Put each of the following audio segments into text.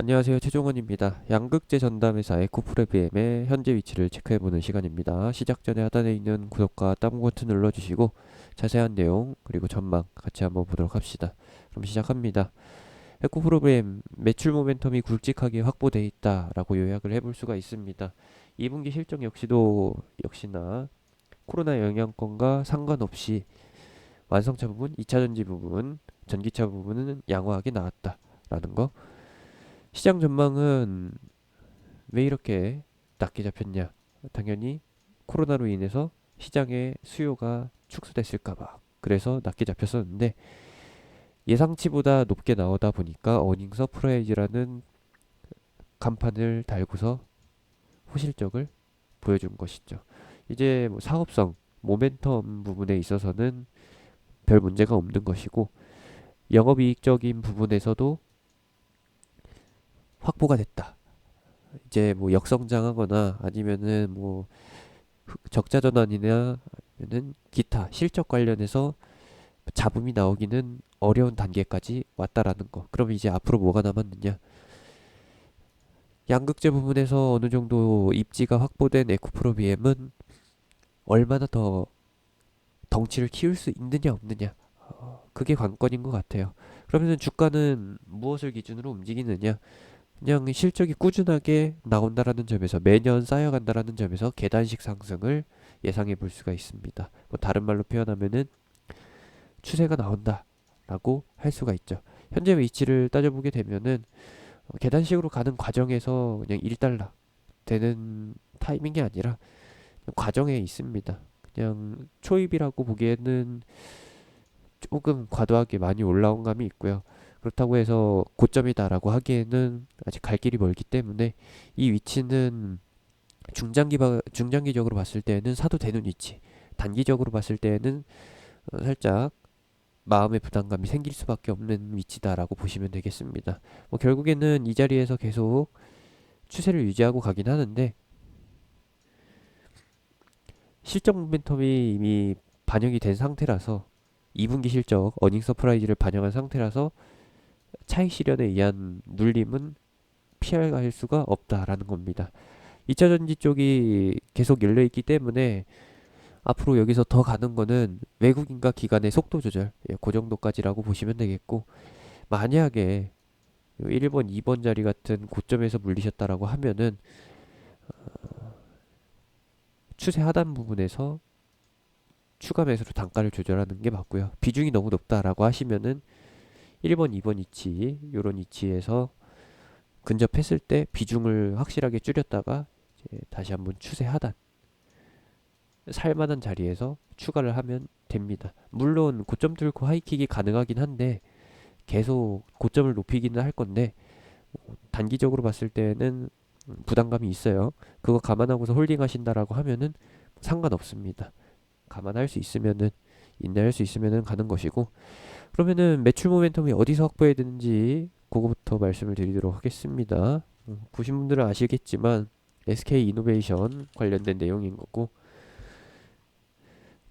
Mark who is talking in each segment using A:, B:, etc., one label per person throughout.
A: 안녕하세요. 최종원입니다. 양극재 전담회사 에코프로비엠의 현재 위치를 체크해보는 시간입니다. 시작 전에 하단에 있는 구독과 다운 버튼 눌러주시고 자세한 내용 그리고 전망 같이 한번 보도록 합시다. 그럼 시작합니다. 에코프로비엠 매출 모멘텀이 굵직하게 확보돼 있다라고 요약을 해볼 수가 있습니다. 2분기 실적 역시나 코로나 영향권과 상관없이 완성차 부분, 2차 전지 부분, 전기차 부분은 양호하게 나왔다라는 거. 시장 전망은 왜 이렇게 낮게 잡혔냐? 당연히 코로나로 인해서 시장의 수요가 축소됐을까봐. 그래서 낮게 잡혔었는데 예상치보다 높게 나오다 보니까 어닝 서프라이즈라는 간판을 달고서 호실적을 보여준 것이죠. 이제 뭐 사업성, 모멘텀 부분에 있어서는 별 문제가 없는 것이고 영업이익적인 부분에서도 확보가 됐다. 이제 뭐 역성장하거나 아니면은 뭐 적자 전환이나 아니면은 기타 실적 관련해서 잡음이 나오기는 어려운 단계까지 왔다라는 거. 그럼 이제 앞으로 뭐가 남았느냐? 양극재 부분에서 어느 정도 입지가 확보된 에코프로 BM은 얼마나 더 덩치를 키울 수 있느냐 없느냐. 그게 관건인 것 같아요. 그러면 주가는 무엇을 기준으로 움직이느냐? 그냥 실적이 꾸준하게 나온다라는 점에서 매년 쌓여간다라는 점에서 계단식 상승을 예상해 볼 수가 있습니다. 뭐 다른 말로 표현하면은 추세가 나온다라고 할 수가 있죠. 현재 위치를 따져보게 되면은 계단식으로 가는 과정에서 그냥 1달러 되는 타이밍이 아니라 과정에 있습니다. 그냥 초입이라고 보기에는 조금 과도하게 많이 올라온 감이 있고요. 그렇다고 해서 고점이다라고 하기에는 아직 갈 길이 멀기 때문에 이 위치는 중장기적으로 봤을 때는 사도 되는 위치, 단기적으로 봤을 때는 살짝 마음의 부담감이 생길 수밖에 없는 위치다라고 보시면 되겠습니다. 뭐 결국에는 이 자리에서 계속 추세를 유지하고 가긴 하는데 실적 모멘텀이 이미 반영이 된 상태라서 2분기 실적 어닝 서프라이즈를 반영한 상태라서 차익 실현에 의한 눌림은 피할 수가 없다라는 겁니다. 2차 전지 쪽이 계속 열려 있기 때문에 앞으로 여기서 더 가는 거는 외국인과 기관의 속도 조절, 그 정도까지라고 보시면 되겠고, 만약에 1번, 2번 자리 같은 고점에서 물리셨다라고 하면은 추세 하단 부분에서 추가 매수로 단가를 조절하는 게 맞고요. 비중이 너무 높다라고 하시면은 1번, 2번 위치, 요런 위치에서 근접했을 때 비중을 확실하게 줄였다가 이제 다시 한번 추세 하단 살만한 자리에서 추가를 하면 됩니다. 물론 고점 뚫고 하이킥이 가능하긴 한데 계속 고점을 높이기는 할 건데 단기적으로 봤을 때는 부담감이 있어요. 그거 감안하고서 홀딩 하신다라고 하면은 상관없습니다. 감안할 수 있으면은 인내할 수 있으면은 가는 것이고 그러면은 매출 모멘텀이 어디서 확보해야 되는지 그거부터 말씀을 드리도록 하겠습니다. 보신 분들은 아시겠지만 SK 이노베이션 관련된 내용인 거고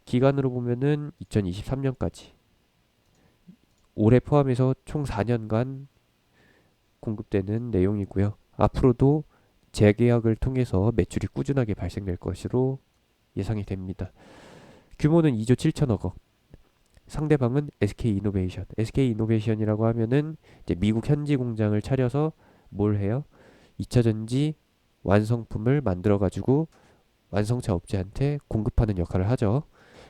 A: 기간으로 보면은 2023년까지 올해 포함해서 총 4년간 공급되는 내용이고요. 앞으로도 재계약을 통해서 매출이 꾸준하게 발생될 것으로 예상이 됩니다. 규모는 2조 7천억 원. 상대방은 SK 이노베이션. SK 이노베이션이라고 하면은 이제 미국 현지 공장을 차려서 뭘 해요? 2차 전지 완성품을 만들어 가지고 완성차 업체한테 공급하는 역할을 하죠.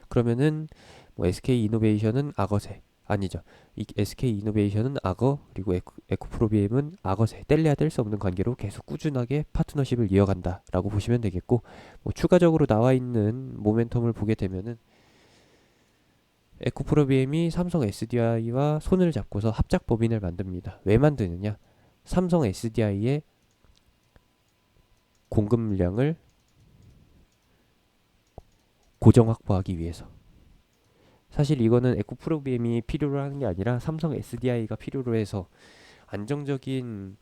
A: 그러면은 뭐 SK 이노베이션은 악어새 아니죠. 이 SK 이노베이션은 악어 그리고 에코프로비엠은 악어새 뗄래야 뗄 수 없는 관계로 계속 꾸준하게 파트너십을 이어간다라고 보시면 되겠고 뭐 추가적으로 나와 있는 모멘텀을 보게 되면은 에코프로비엠이 삼성 SDI와 손을 잡고서 합작 법인을 만듭니다. 왜 만드느냐? 삼성 SDI의 공급 물량을 고정 확보하기 위해서. 사실 이거는 에코프로비엠이 필요로 하는 게 아니라 삼성 SDI가 필요로 해서 안정적인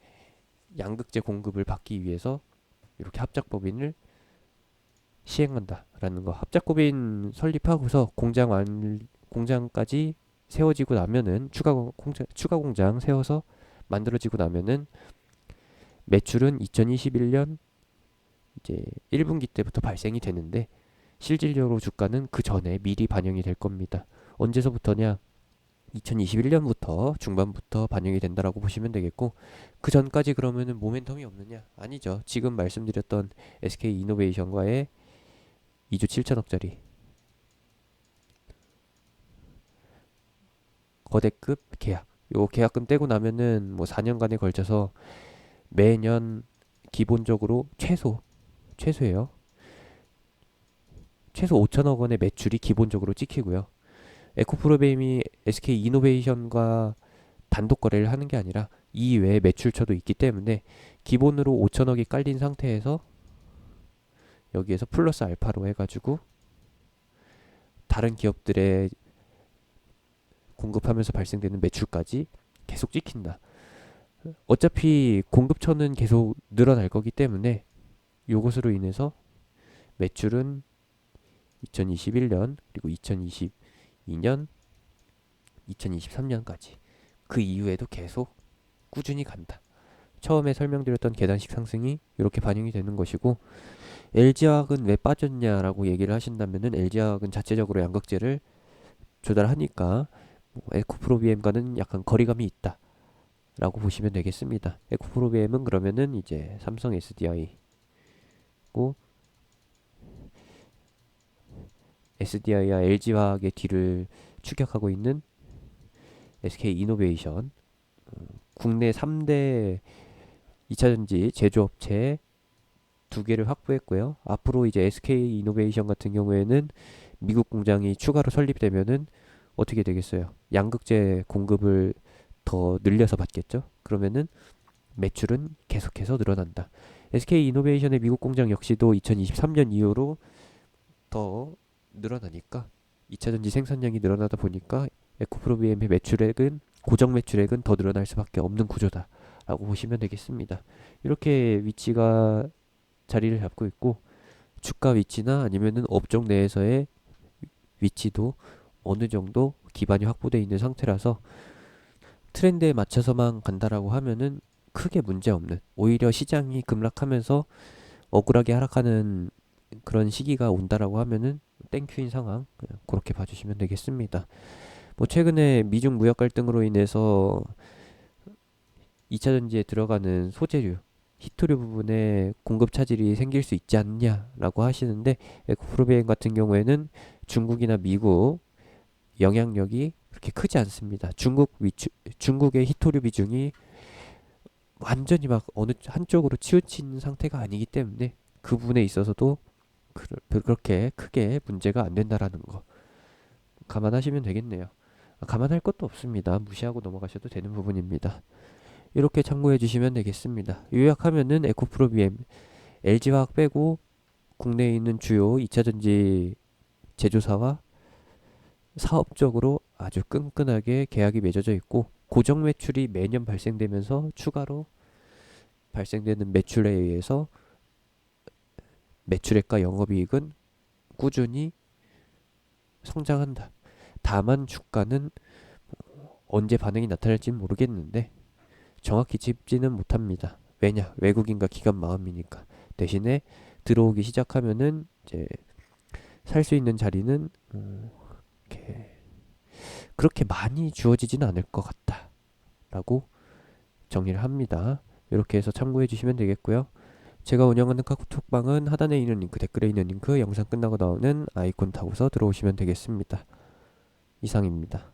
A: 양극재 공급을 받기 위해서 이렇게 합작법인을 시행한다라는 거. 합작법인 설립하고서 공장까지 세워지고 나면은 추가 공장 세워서 만들어지고 나면은 매출은 2021년 이제 1분기 때부터 발생이 되는데 실질적으로 주가는 그 전에 미리 반영이 될 겁니다. 언제서부터냐? 2021년부터 중반부터 반영이 된다라고 보시면 되겠고, 그 전까지 그러면은 모멘텀이 없느냐? 아니죠. 지금 말씀드렸던 SK 이노베이션과의 2조 7천억짜리 거대급 계약, 요 계약금 떼고 나면은 뭐 4년간에 걸쳐서 매년 기본적으로 최소예요. 최소 5천억 원의 매출이 기본적으로 찍히고요. 에코프로베임이 SK 이노베이션과 단독 거래를 하는 게 아니라 이 외에 매출처도 있기 때문에 기본으로 5천억이 깔린 상태에서 여기에서 플러스 알파로 해가지고 다른 기업들의 공급하면서 발생되는 매출까지 계속 찍힌다. 어차피 공급처는 계속 늘어날 거기 때문에 요것으로 인해서 매출은 2021년 그리고 2022년 2023년까지 그 이후에도 계속 꾸준히 간다. 처음에 설명드렸던 계단식 상승이 이렇게 반영이 되는 것이고, LG화학은 왜 빠졌냐라고 얘기를 하신다면은 LG화학은 자체적으로 양극재를 조달하니까 에코프로비엠과는 약간 거리감이 있다 라고 보시면 되겠습니다. 에코프로비엠은 그러면은 이제 삼성 SDI고, SDI와 LG화학의 뒤를 추격하고 있는 SK 이노베이션, 국내 3대 2차전지 제조업체 두 개를 확보했고요. 앞으로 이제 SK 이노베이션 같은 경우에는 미국 공장이 추가로 설립되면은 어떻게 되겠어요? 양극재 공급을 더 늘려서 받겠죠? 그러면은 매출은 계속해서 늘어난다. SK 이노베이션의 미국 공장 역시도 2023년 이후로 더 늘어나니까 2차전지 생산량이 늘어나다 보니까 에코프로비엠의 매출액은 고정 매출액은 더 늘어날 수밖에 없는 구조다라고 보시면 되겠습니다. 이렇게 위치가 자리를 잡고 있고, 주가 위치나 아니면은 업종 내에서의 위치도 어느 정도 기반이 확보되어 있는 상태라서 트렌드에 맞춰서만 간다라고 하면은 크게 문제 없는, 오히려 시장이 급락하면서 억울하게 하락하는 그런 시기가 온다라고 하면은 땡큐인 상황, 그냥 그렇게 봐주시면 되겠습니다. 뭐 최근에 미중 무역 갈등으로 인해서 2차전지에 들어가는 소재류, 히토류 부분에 공급 차질이 생길 수 있지 않냐라고 하시는데, 에코프로비엠 같은 경우에는 중국이나 미국 영향력이 그렇게 크지 않습니다. 중국의 히토류 비중이 완전히 막 어느 한쪽으로 치우친 상태가 아니기 때문에 그 부분에 있어서도 그렇게 크게 문제가 안 된다라는 거 감안하시면 되겠네요. 감안할 것도 없습니다. 무시하고 넘어가셔도 되는 부분입니다. 이렇게 참고해 주시면 되겠습니다. 요약하면은 에코프로비엠, LG화학 빼고 국내에 있는 주요 2차전지 제조사와 사업적으로 아주 끈끈하게 계약이 맺어져 있고, 고정 매출이 매년 발생되면서 추가로 발생되는 매출에 의해서 매출액과 영업이익은 꾸준히 성장한다. 다만 주가는 언제 반응이 나타날지는 모르겠는데 정확히 짚지는 못합니다. 왜냐? 외국인과 기관 마음이니까. 대신에 들어오기 시작하면은 이제 살 수 있는 자리는 그렇게 많이 주어지지는 않을 것 같다라고 정리를 합니다. 이렇게 해서 참고해 주시면 되겠고요. 제가 운영하는 카카오톡방은 하단에 있는 링크, 댓글에 있는 링크, 영상 끝나고 나오는 아이콘 타고서 들어오시면 되겠습니다. 이상입니다.